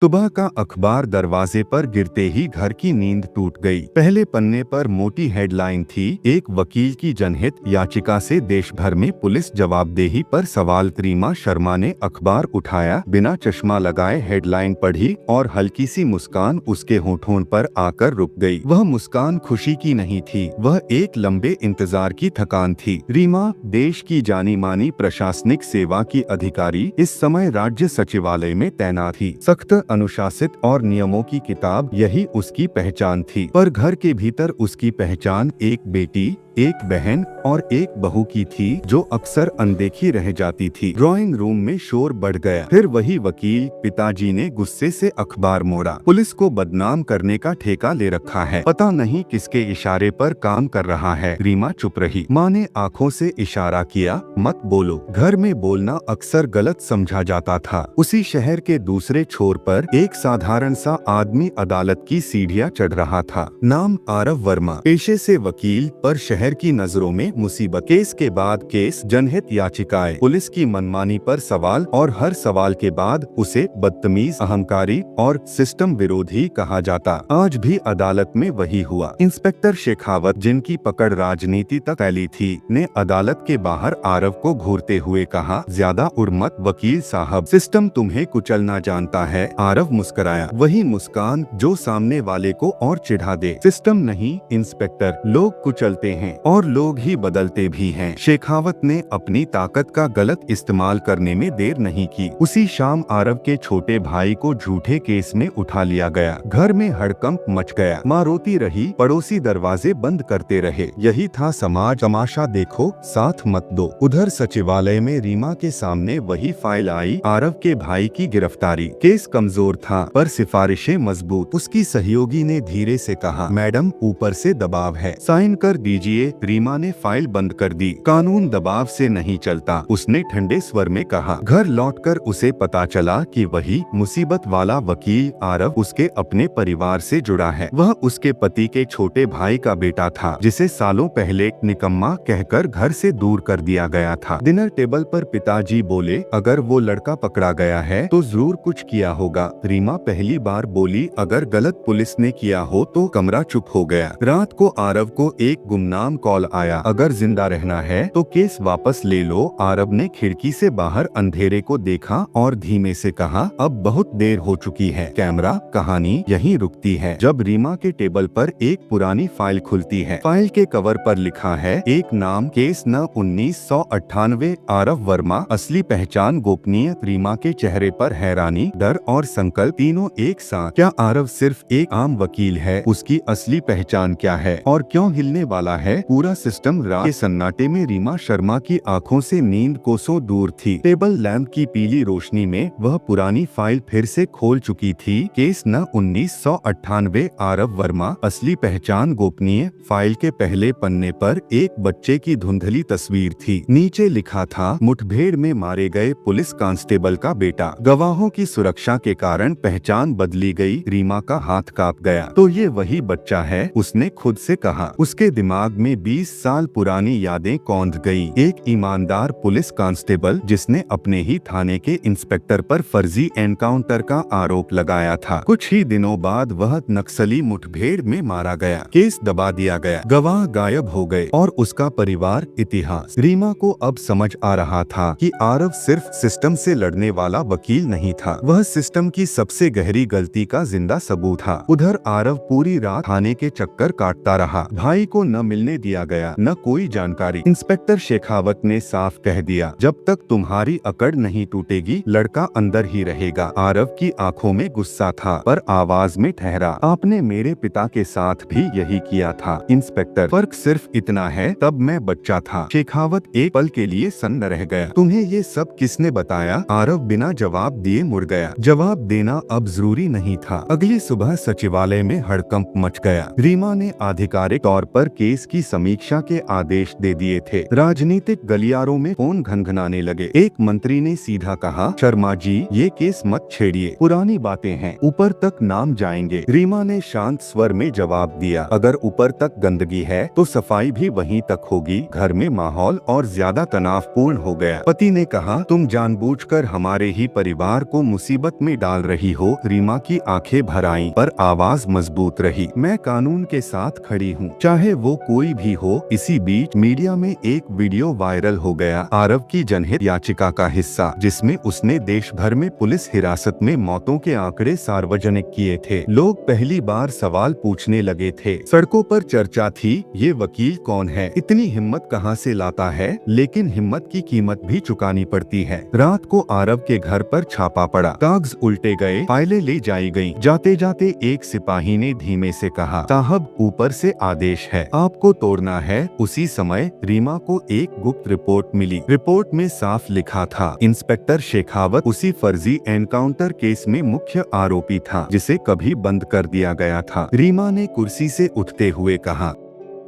सुबह का अखबार दरवाजे पर गिरते ही घर की नींद टूट गई। पहले पन्ने पर मोटी हेडलाइन थी, एक वकील की जनहित याचिका से देश भर में पुलिस जवाबदेही पर सवाल। रीमा शर्मा ने अखबार उठाया, बिना चश्मा लगाए हेडलाइन पढ़ी और हल्की सी मुस्कान उसके होठों पर आकर रुक गई। वह मुस्कान खुशी की नहीं थी, वह एक लंबे इंतजार की थकान थी। रीमा देश की जानी मानी प्रशासनिक सेवा की अधिकारी इस समय राज्य सचिवालय में तैनात थी। सख्त, अनुशासित और नियमों की किताब, यही उसकी पहचान थी। पर घर के भीतर उसकी पहचान एक बेटी, एक बहन और एक बहू की थी जो अक्सर अनदेखी रह जाती थी। ड्राइंग रूम में शोर बढ़ गया। फिर वही वकील, पिताजी ने गुस्से से अखबार मोड़ा। पुलिस को बदनाम करने का ठेका ले रखा है, पता नहीं किसके इशारे पर काम कर रहा है। रीमा चुप रही। माँ ने आंखों से इशारा किया, मत बोलो। घर में बोलना अक्सर गलत समझा जाता था। उसी शहर के दूसरे छोर पर एक साधारण सा आदमी अदालत की सीढ़ियाँ चढ़ रहा था। नाम आरव वर्मा, पेशे से वकील, पर शहर की नजरों में मुसीबत। केस के बाद केस, जनहित याचिकाएं, पुलिस की मनमानी पर सवाल और हर सवाल के बाद उसे बदतमीज, अहंकारी और सिस्टम विरोधी कहा जाता। आज भी अदालत में वही हुआ। इंस्पेक्टर शेखावत, जिनकी पकड़ राजनीति तक फैली थी, ने अदालत के बाहर आरव को घूरते हुए कहा, ज्यादा उड़ मत वकील साहब, सिस्टम तुम्हें कुचलना जानता है। आरव मुस्कुराया, वही मुस्कान जो सामने वाले को और चिढ़ा दे। सिस्टम नहीं इंस्पेक्टर, लोग कुचलते हैं और लोग ही बदलते भी हैं। शेखावत ने अपनी ताकत का गलत इस्तेमाल करने में देर नहीं की। उसी शाम आरव के छोटे भाई को झूठे केस में उठा लिया गया। घर में हड़कंप मच गया। माँ रोती रही, पड़ोसी दरवाजे बंद करते रहे। यही था समाज, तमाशा देखो, साथ मत दो। उधर सचिवालय में रीमा के सामने वही फाइल आई, आरव के भाई की गिरफ्तारी। केस कमजोर था पर सिफारिशें मजबूत। उसकी सहयोगी ने धीरे से कहा, मैडम ऊपर से दबाव है, साइन कर दीजिए। रीमा ने फाइल बंद कर दी। कानून दबाव से नहीं चलता, उसने ठंडे स्वर में कहा। घर लौटकर उसे पता चला कि वही मुसीबत वाला वकील आरव उसके अपने परिवार से जुड़ा है। वह उसके पति के छोटे भाई का बेटा था, जिसे सालों पहले निकम्मा कहकर घर से दूर कर दिया गया था। डिनर टेबल पर पिताजी बोले, अगर वो लड़का पकड़ा गया है तो जरूर कुछ किया होगा। रीमा पहली बार बोली, अगर गलत पुलिस ने किया हो तो। कमरा चुप हो गया। रात को आरव को एक गुमनाम कॉल आया, अगर जिंदा रहना है तो केस वापस ले लो। आरव ने खिड़की से बाहर अंधेरे को देखा और धीमे से कहा, अब बहुत देर हो चुकी है। कैमरा, कहानी यहीं रुकती है जब रीमा के टेबल पर एक पुरानी फाइल खुलती है। फाइल के कवर पर लिखा है, एक नाम, केस न 1998, आरव वर्मा, असली पहचान गोपनीय। रीमा के चेहरे पर हैरानी, डर और संकल्प तीनों एक साथ। क्या आरव सिर्फ एक आम वकील है? उसकी असली पहचान क्या है और क्यों हिलने वाला है पूरा सिस्टम? रात के सन्नाटे में रीमा शर्मा की आंखों से नींद कोसों दूर थी। टेबल लैंप की पीली रोशनी में वह पुरानी फाइल फिर से खोल चुकी थी। केस न 1998, आरव वर्मा, असली पहचान गोपनीय। फाइल के पहले पन्ने पर एक बच्चे की धुंधली तस्वीर थी। नीचे लिखा था, मुठभेड़ में मारे गए पुलिस कांस्टेबल का बेटा। गवाहों की सुरक्षा के कारण पहचान बदली गई। रीमा का हाथ कांप गया। तो ये वही बच्चा है, उसने खुद से कहा। उसके दिमाग में 20 साल पुरानी यादें कौंध गई। एक ईमानदार पुलिस कांस्टेबल जिसने अपने ही थाने के इंस्पेक्टर पर फर्जी एनकाउंटर का आरोप लगाया था। कुछ ही दिनों बाद वह नक्सली मुठभेड़ में मारा गया। केस दबा दिया गया, गवाह गायब हो गए और उसका परिवार इतिहास। रीमा को अब समझ आ रहा था कि आरव सिर्फ सिस्टम से लड़ने वाला वकील नहीं था, वह सिस्टम की सबसे गहरी गलती का जिंदा सबूत था। उधर आरव पूरी रात थाने के चक्कर काटता रहा। भाई को न मिलने दिया गया, न कोई जानकारी। इंस्पेक्टर शेखावत ने साफ कह दिया, जब तक तुम्हारी अकड़ नहीं टूटेगी लड़का अंदर ही रहेगा। आरव की आंखों में गुस्सा था पर आवाज में ठहरा, आपने मेरे पिता के साथ भी यही किया था इंस्पेक्टर, फर्क सिर्फ इतना है तब मैं बच्चा था। शेखावत एक पल के लिए सन्न रह गया। तुम्हें ये सब किसने बताया? आरव बिना जवाब दिए मुड़ गया। जवाब देना अब जरूरी नहीं था। अगली सुबह सचिवालय में हड़कंप मच गया। रीमा ने आधिकारिक तौर पर केस की समीक्षा के आदेश दे दिए थे। राजनीतिक गलियारों में फोन घनघनाने लगे। एक मंत्री ने सीधा कहा, शर्मा जी ये केस मत छेड़िए, पुरानी बातें हैं, ऊपर तक नाम जाएंगे। रीमा ने शांत स्वर में जवाब दिया, अगर ऊपर तक गंदगी है तो सफाई भी वहीं तक होगी। घर में माहौल और ज्यादा तनावपूर्ण हो गया। पति ने कहा, तुम जानबूझकर हमारे ही परिवार को मुसीबत में डाल रही हो। रीमा की आंखें भर आईं, पर आवाज मजबूत रही, मैं कानून के साथ खड़ी हूँ, चाहे वो कोई भी हो। इसी बीच मीडिया में एक वीडियो वायरल हो गया, आरव की जनहित याचिका का हिस्सा, जिसमें उसने देश भर में पुलिस हिरासत में मौतों के आंकड़े सार्वजनिक किए थे। लोग पहली बार सवाल पूछने लगे थे। सड़कों पर चर्चा थी, ये वकील कौन है, इतनी हिम्मत कहाँ से लाता है। लेकिन हिम्मत की कीमत भी चुकानी पड़ती है। रात को आरव के घर पर छापा पड़ा, कागज उल्टे गए, फाइलें ले जाई गयी। जाते जाते एक सिपाही ने धीमे से कहा, साहब ऊपर से आदेश है, आपको तोड़ना है। उसी समय रीमा को एक गुप्त रिपोर्ट मिली। रिपोर्ट में साफ लिखा था, इंस्पेक्टर शेखावत उसी फर्जी एनकाउंटर केस में मुख्य आरोपी था, जिसे कभी बंद कर दिया गया था। रीमा ने कुर्सी से उठते हुए कहा,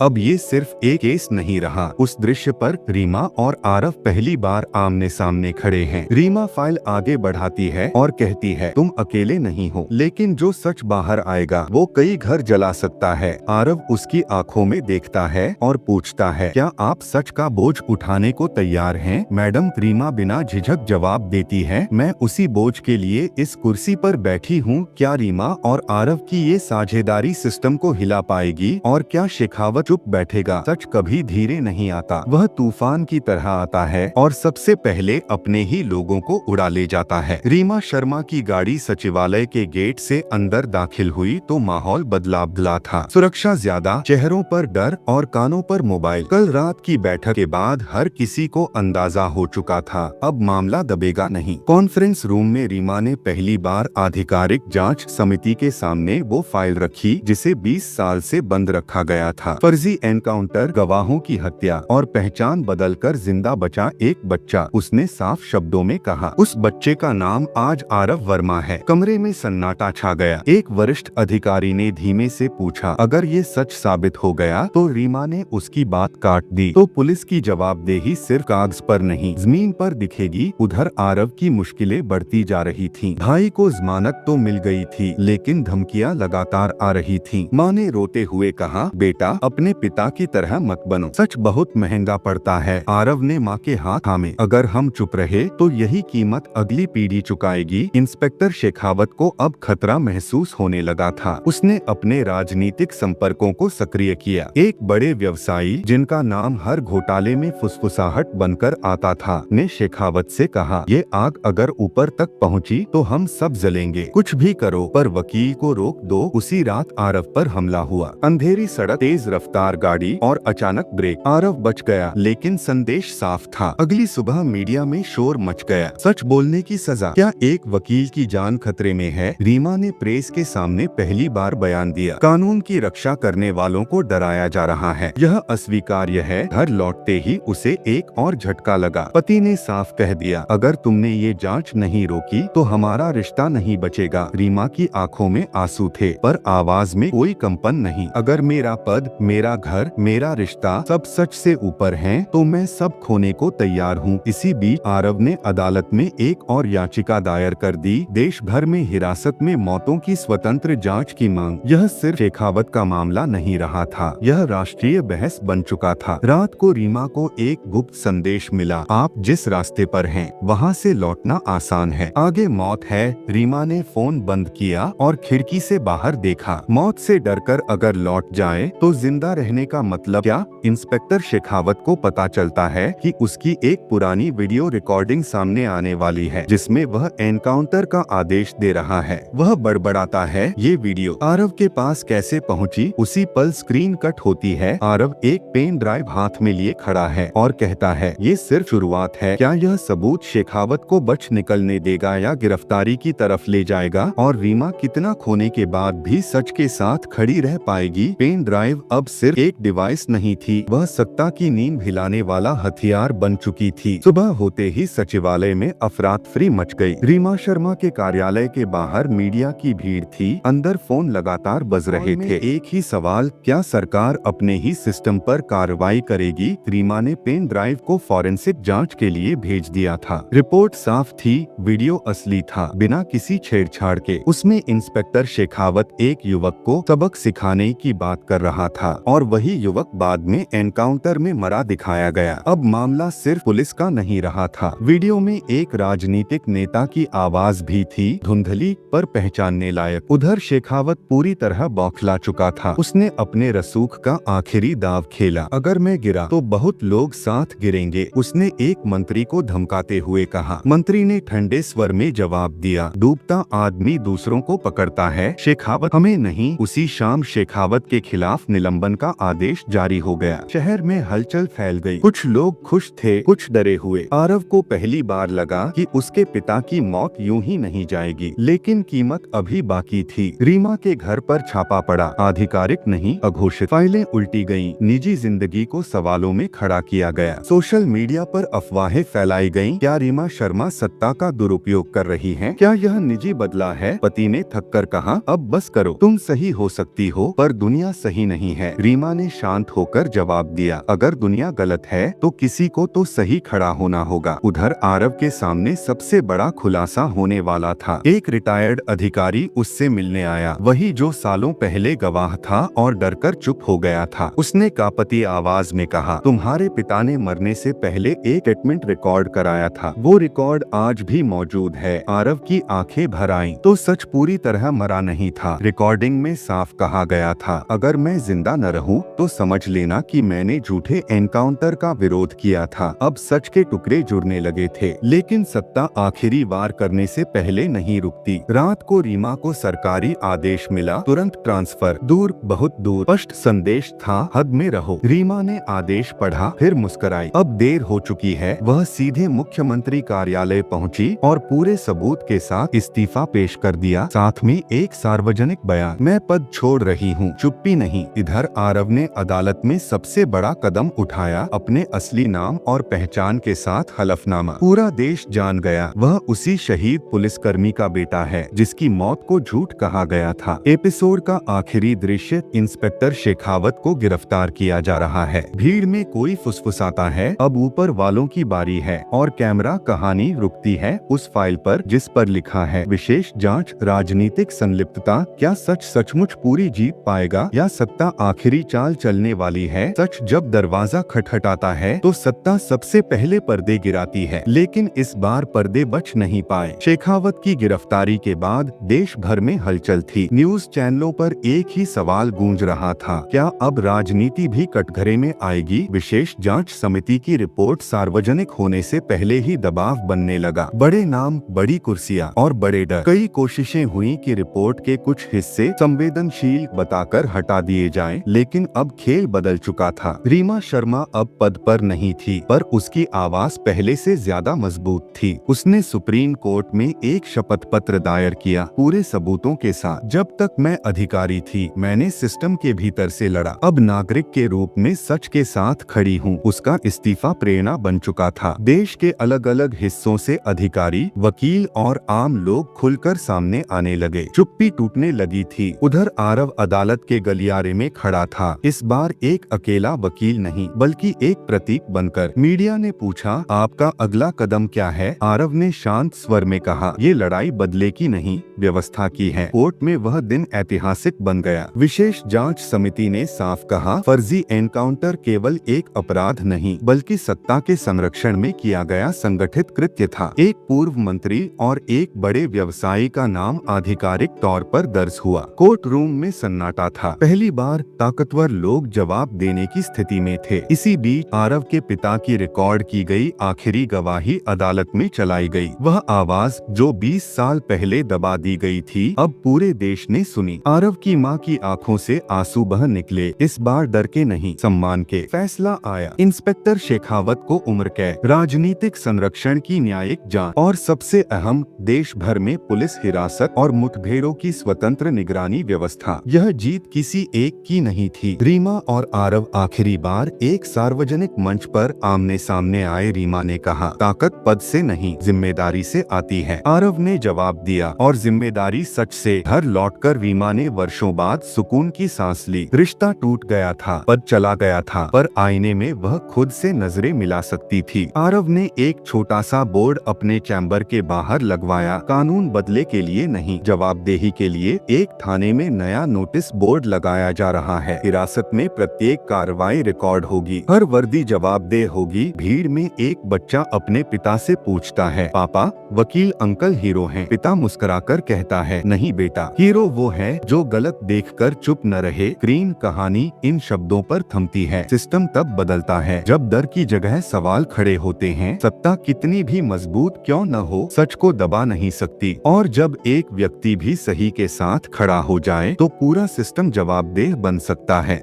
अब ये सिर्फ एक केस नहीं रहा। उस दृश्य पर रीमा और आरव पहली बार आमने सामने खड़े हैं। रीमा फाइल आगे बढ़ाती है और कहती है, तुम अकेले नहीं हो, लेकिन जो सच बाहर आएगा वो कई घर जला सकता है। आरव उसकी आंखों में देखता है और पूछता है, क्या आप सच का बोझ उठाने को तैयार हैं? मैडम, रीमा बिना झिझक जवाब देती है, मैं उसी बोझ के लिए इस कुर्सी पर बैठी हूँ। क्या रीमा और आरव की ये साझेदारी सिस्टम को हिला पाएगी? और क्या शेखावत चुप बैठेगा? सच कभी धीरे नहीं आता, वह तूफान की तरह आता है और सबसे पहले अपने ही लोगों को उड़ा ले जाता है। रीमा शर्मा की गाड़ी सचिवालय के गेट से अंदर दाखिल हुई तो माहौल बदला था। सुरक्षा ज्यादा, चेहरों पर डर और कानों पर मोबाइल। कल रात की बैठक के बाद हर किसी को अंदाजा हो चुका था, अब मामला दबेगा नहीं। कॉन्फ्रेंस रूम में रीमा ने पहली बार आधिकारिक जांच समिति के सामने वो फाइल रखी जिसे 20 साल से बंद रखा गया था। फर्जी एनकाउंटर, गवाहों की हत्या और पहचान बदलकर जिंदा बचा एक बच्चा। उसने साफ शब्दों में कहा, उस बच्चे का नाम आज आरव वर्मा है। कमरे में सन्नाटा छा गया। एक वरिष्ठ अधिकारी ने धीमे से पूछा, अगर ये सच साबित हो गया तो? रीमा ने उसकी बात काट दी, तो पुलिस की जवाबदेही सिर्फ कागज पर नहीं, जमीन पर दिखेगी। उधर आरव की मुश्किलें बढ़ती जा रही थीं। भाई को जमानत तो मिल गई थी, लेकिन धमकियां लगातार आ रही थीं। माँ ने रोते हुए कहा, बेटा अपने पिता की तरह मत बनो, सच बहुत महंगा पड़ता है। आरव ने माँ के हाथ थामे, अगर हम चुप रहे तो यही कीमत अगली पीढ़ी चुकाएगी। इंस्पेक्टर शेखावत को अब खतरा महसूस होने लगा था। उसने अपने राजनीतिक संपर्कों को सक्रिय किया। एक बड़े व्यवसायी जिनका नाम हर घोटाले में फुसफुसाहट बनकर आता था, ने शेखावत से कहा, ये आग अगर ऊपर तक पहुंची तो हम सब जलेंगे, कुछ भी करो पर वकील को रोक दो। उसी रात आरव पर हमला हुआ। अंधेरी सड़क, तेज रफ्तार गाड़ी और अचानक ब्रेक। आरव बच गया, लेकिन संदेश साफ था। अगली सुबह मीडिया में शोर मच गया, सच बोलने की सजा, क्या एक वकील की जान खतरे में है? रीमा ने प्रेस के सामने पहली बार बयान दिया, कानून की रक्षा करने वालों को डराया जा रहा है, यह अस्वीकार्य है। घर लौटते ही उसे एक और झटका लगा। पति ने साफ कह दिया, अगर तुमने ये जांच नहीं रोकी तो हमारा रिश्ता नहीं बचेगा। रीमा की आंखों में आंसू थे, पर आवाज में कोई कंपन नहीं। अगर मेरा पद, मेरा घर, मेरा रिश्ता सब सच से ऊपर हैं, तो मैं सब खोने को तैयार हूँ। इसी बीच आरव ने अदालत में एक और याचिका दायर कर दी, देश भर में हिरासत में मौतों की स्वतंत्र जांच की मांग। यह सिर्फ शेखावत का मामला नहीं रहा था, यह राष्ट्रीय बहस बन चुका था। रात को रीमा को एक गुप्त संदेश मिला, आप जिस रास्ते पर हैं, वहाँ से लौटना आसान है, आगे मौत है। रीमा ने फोन बंद किया और खिड़की से बाहर देखा। मौत से डरकर अगर लौट जाए तो जिंदा रहने का मतलब क्या? इंस्पेक्टर शेखावत को पता चलता है कि उसकी एक पुरानी वीडियो रिकॉर्डिंग सामने आने वाली है, जिसमें वह एनकाउंटर का आदेश दे रहा है। वह बड़बड़ाता है, ये वीडियो आरव के पास कैसे पहुंची? उसी पल स्क्रीन कट होती है। आरव एक पेन ड्राइव हाथ में लिए खड़ा है और कहता है, ये सिर्फ शुरुआत है। क्या यह सबूत शेखावत को बच निकलने देगा या गिरफ्तारी की तरफ ले जाएगा? और रीमा कितना खोने के बाद भी सच के साथ खड़ी रह पाएगी? पेन ड्राइव अब सिर्फ एक डिवाइस नहीं थी, वह सत्ता की नींद हिलाने वाला हथियार बन चुकी थी। सुबह होते ही सचिवालय में अफरा-तफरी मच गई। रीमा शर्मा के कार्यालय के बाहर मीडिया की भीड़ थी, अंदर फोन लगातार बज रहे थे। एक ही सवाल, क्या सरकार अपने ही सिस्टम पर कार्रवाई करेगी? रीमा ने पेन ड्राइव को फॉरेंसिक जांच के लिए भेज दिया था। रिपोर्ट साफ थी, वीडियो असली था, बिना किसी छेड़छाड़ के। उसमें इंस्पेक्टर शेखावत एक युवक को सबक सिखाने की बात कर रहा था और वही युवक बाद में एनकाउंटर में मरा दिखाया गया। अब मामला सिर्फ पुलिस का नहीं रहा था। वीडियो में एक राजनीतिक नेता की आवाज भी थी, धुंधली पर पहचानने लायक। उधर शेखावत पूरी तरह बौखला चुका था। उसने अपने रसूख का आखिरी दांव खेला। अगर मैं गिरा तो बहुत लोग साथ गिरेंगे, उसने एक मंत्री को धमकाते हुए कहा। मंत्री ने ठंडे स्वर में जवाब दिया, डूबता आदमी दूसरों को पकड़ता है, शेखावत हमें नहीं। उसी शाम शेखावत के खिलाफ निलंबन का आदेश जारी हो गया। शहर में हलचल फैल गई। कुछ लोग खुश थे, कुछ डरे हुए। आरव को पहली बार लगा कि उसके पिता की मौत यूं ही नहीं जाएगी, लेकिन कीमत अभी बाकी थी। रीमा के घर पर छापा पड़ा, आधिकारिक नहीं, अघोषित। फाइलें उल्टी गईं, निजी जिंदगी को सवालों में खड़ा किया गया। सोशल मीडिया पर अफवाहें फैलाई गईं। क्या रीमा शर्मा सत्ता का दुरुपयोग कर रही हैं? क्या यह निजी बदला है? पति ने थककर कहा, अब बस करो, तुम सही हो सकती हो पर दुनिया सही नहीं है। रीमा ने शांत होकर जवाब दिया, अगर दुनिया गलत है तो किसी को तो सही खड़ा होना होगा। उधर आरव के सामने सबसे बड़ा खुलासा होने वाला था। एक रिटायर्ड अधिकारी उससे मिलने आया, वही जो सालों पहले गवाह था और डरकर चुप हो गया था। उसने कांपती आवाज में कहा, तुम्हारे पिता ने मरने से पहले एक स्टेटमेंट रिकॉर्ड कराया था, वो रिकॉर्ड आज भी मौजूद है। आरव की आंखें भर आईं। तो सच पूरी तरह मरा नहीं था। रिकॉर्डिंग में साफ कहा गया था, अगर मैं जिंदा न रहूं तो समझ लेना कि मैंने झूठे एनकाउंटर का विरोध किया था। अब सच के टुकड़े जुड़ने लगे थे, लेकिन सत्ता आखिरी वार करने से पहले नहीं रुकती। रात को रीमा को सरकारी आदेश मिला, तुरंत ट्रांसफर, दूर, बहुत दूर। स्पष्ट संदेश था, हद में रहो। रीमा ने आदेश पढ़ा, फिर मुस्कुराई। अब देर हो चुकी है। वह सीधे मुख्यमंत्री कार्यालय पहुंची और पूरे सबूत के साथ इस्तीफा पेश कर दिया, साथ में एक सार्वजनिक बयान, मैं पद छोड़ रही हूँ। चुप्पी नहीं। इधर आरव ने अदालत में सबसे बड़ा कदम उठाया, अपने असली नाम और पहचान के साथ हलफनामा। पूरा देश जान गया वह उसी शहीद पुलिसकर्मी का बेटा है जिसकी मौत को झूठ कहा गया था। एपिसोड का आखिरी दृश्य, इंस्पेक्टर शेखावत को गिरफ्तार किया जा रहा है। भीड़ में कोई फुसफुसाता है, अब ऊपर वालों की बारी है और कैमरा कहानी रुकती है उस फाइल पर जिस पर लिखा है, विशेष जांच, राजनीतिक संलिप्तता। क्या सच सचमुच पूरी जीत पाएगा या सत्ता आखिरी चाल चलने वाली है? सच जब दरवाजा खटखटाता है तो सत्ता सबसे पहले पर्दे गिराती है, लेकिन इस बार पर्दे बच नहीं पाए। शेखावत की गिरफ्तारी के बाद देश भर में हलचल थी। न्यूज चैनलों पर एक ही सवाल गूंज रहा था, क्या अब राजनीति भी कटघरे में आएगी? विशेष जांच समिति की रिपोर्ट सार्वजनिक होने से पहले ही दबाव बनने लगा। बड़े नाम, बड़ी कुर्सियां और बड़े डर। कई कोशिशें हुई कि रिपोर्ट के कुछ हिस्से संवेदनशील बताकर हटा दिए जाएं, लेकिन अब खेल बदल चुका था। रीमा शर्मा अब पद पर नहीं थी, पर उसकी आवाज पहले से ज्यादा मजबूत थी। उसने सुप्रीम कोर्ट में एक शपथ पत्र दायर किया, पूरे सबूतों के साथ। जब तक मैं अधिकारी थी मैंने सिस्टम के भीतर से लड़ा, अब नागरिक के रूप में सच के साथ खड़ी हूँ। उसका इस्तीफा प्रेरणा बन चुका था। देश के अलग अलग हिस्सों से अधिकारी, वकील और आम लोग खुलकर सामने आने लगे। चुप्पी टूटने लगी थी। उधर आरव अदालत के गलियारे में खड़ा था, इस बार एक अकेला वकील नहीं बल्कि एक प्रतीक बनकर। मीडिया ने पूछा, आपका अगला कदम क्या है? आरव ने शांत स्वर में कहा, ये लड़ाई बदले की नहीं, व्यवस्था की है। कोर्ट में वह दिन ऐतिहासिक बन गया। विशेष जांच समिति ने साफ कहा, फर्जी एनकाउंटर केवल एक अपराध नहीं बल्कि सत्ता के संरक्षण में किया गया संगठित कृत्य था। एक पूर्व मंत्री और एक बड़े व्यवसायी का नाम आधिकारिक तौर पर दर्ज हुआ। कोर्ट रूम में सन्नाटा था। पहली बार ताकतवर लोग जवाब देने की स्थिति में थे। इसी बीच आरव के पिता की रिकॉर्ड की गई आखिरी गवाही अदालत में चलाई गई। वह आवाज जो 20 साल पहले दबा दी गई थी, अब पूरे देश ने सुनी। आरव की मां की आंखों से आंसू बह निकले। इस बार डर के नहीं, सम्मान के। फैसला आया, इंस्पेक्टर शेखावत को उम्र कैद, राजनीतिक संरक्षण की न्यायिक जांच और सबसे अहम, देश भर में पुलिस हिरासत और मुठभेड़ों की स्वतंत्र निगरानी व्यवस्था। यह जीत किसी एक की नहीं थी। रीमा और आरव आखिरी बार एक सार्वजनिक मंच पर आमने सामने आए। रीमा ने कहा, ताकत पद से नहीं, जिम्मेदारी से आती है। आरव ने जवाब दिया, और जिम्मेदारी सच से। घर लौटकर रीमा ने वर्षों बाद सुकून की सांस ली। रिश्ता टूट गया था, पद चला गया था, पर आईने में वह खुद से नजरें मिला सकती थी। आरव ने एक छोटा सा बोर्ड अपने चैम्बर के बाहर लगवाया, कानून बदले के लिए नहीं, जवाबदेही के लिए। एक थाने में नया नोटिस बोर्ड लगाया जा रहा है, हिरासत में प्रत्येक कार्रवाई रिकॉर्ड होगी, हर वर्दी जवाबदेह होगी। भीड़ में एक बच्चा अपने पिता से पूछता है, पापा, वकील अंकल हीरो हैं? पिता मुस्कुराकर कहता है, नहीं बेटा, हीरो वो है जो गलत देखकर चुप न रहे। स्क्रीन कहानी इन शब्दों पर थमती है। सिस्टम तब बदलता है जब डर की जगह सवाल खड़े होते हैं। सत्ता कितनी भी मजबूत क्यों न हो, सच को दबा नहीं सकती। और जब एक व्यक्ति भी सही के साथ खड़ा हो जाए तो पूरा सिस्टम जवाबदेह बन सकता है।